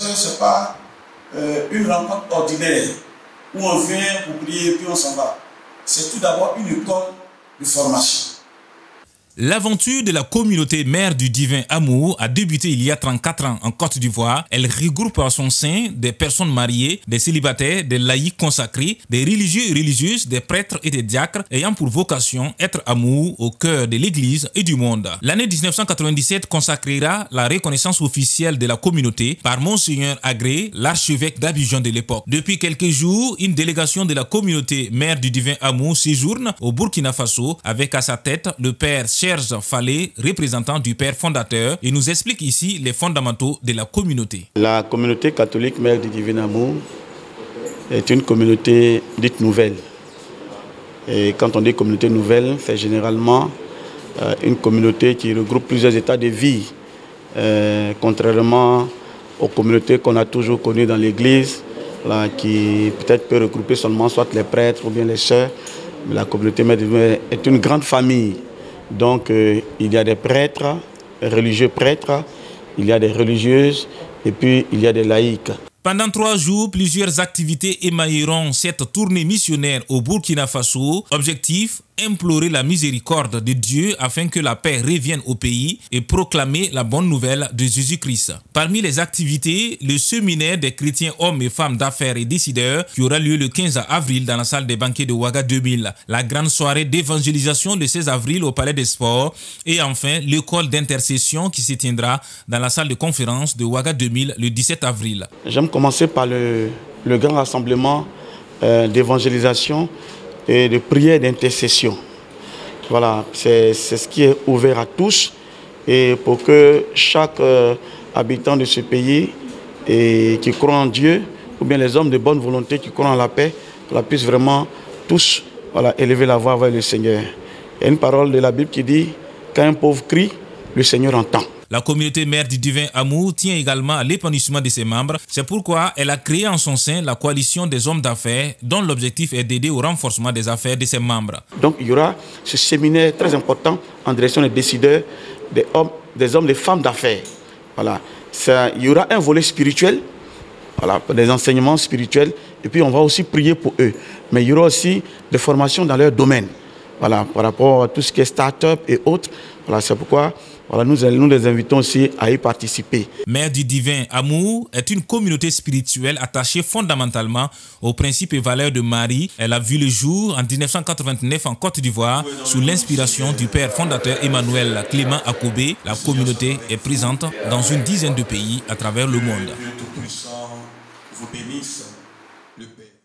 Ce n'est pas une rencontre ordinaire où on vient pour prier et puis on s'en va. C'est tout d'abord une école de formation. L'aventure de la communauté Mère du Divin Amour a débuté il y a 34 ans en Côte d'Ivoire. Elle regroupe à son sein des personnes mariées, des célibataires, des laïcs consacrés, des religieux et religieuses, des prêtres et des diacres ayant pour vocation être amour au cœur de l'Église et du monde. L'année 1997 consacrera la reconnaissance officielle de la communauté par Monseigneur Agré, l'archevêque d'Abidjan de l'époque. Depuis quelques jours, une délégation de la communauté Mère du Divin Amour séjourne au Burkina Faso avec à sa tête le père Serge Fallé, représentant du père fondateur, et nous explique ici les fondamentaux de la communauté. La communauté catholique Mère du Divin Amour est une communauté dite nouvelle. Et quand on dit communauté nouvelle, c'est généralement une communauté qui regroupe plusieurs états de vie, contrairement aux communautés qu'on a toujours connues dans l'Église, qui peut-être peut regrouper seulement soit les prêtres ou bien les sœurs. Mais la communauté Mère du Divin Amour est une grande famille. Donc il y a des prêtres, religieux prêtres, il y a des religieuses et puis il y a des laïcs. Pendant 3 jours, plusieurs activités émailleront cette tournée missionnaire au Burkina Faso. Objectif, implorer la miséricorde de Dieu afin que la paix revienne au pays et proclamer la bonne nouvelle de Jésus-Christ. Parmi les activités, le séminaire des chrétiens hommes et femmes d'affaires et décideurs qui aura lieu le 15 avril dans la salle des banquets de Ouaga 2000. La grande soirée d'évangélisation le 16 avril au Palais des Sports. Et enfin, l'école d'intercession qui se tiendra dans la salle de conférence de Ouaga 2000 le 17 avril. J'aime commencer par le grand rassemblement d'évangélisation et de prière d'intercession. Voilà, c'est ce qui est ouvert à tous et pour que chaque habitant de ce pays et qui croit en Dieu, ou bien les hommes de bonne volonté qui croient en la paix, puissent vraiment tous élever la voix vers le Seigneur. Il y a une parole de la Bible qui dit « Quand un pauvre crie, le Seigneur entend ». La communauté Mère du Divin Amour tient également à l'épanouissement de ses membres. C'est pourquoi elle a créé en son sein la coalition des hommes d'affaires dont l'objectif est d'aider au renforcement des affaires de ses membres. Donc il y aura ce séminaire très important en direction des décideurs, des hommes, des femmes d'affaires. Voilà. Il y aura un volet spirituel, des enseignements spirituels, et puis on va aussi prier pour eux. Mais il y aura aussi des formations dans leur domaine, par rapport à tout ce qui est start-up et autres. C'est pourquoi nous les invitons aussi à y participer. Mère du Divin Amour est une communauté spirituelle attachée fondamentalement aux principes et valeurs de Marie. Elle a vu le jour en 1989 en Côte d'Ivoire sous l'inspiration du père fondateur Emmanuel Clément Akobé. La communauté est présente dans une dizaine de pays à travers le monde. Vous bénisse, le Père.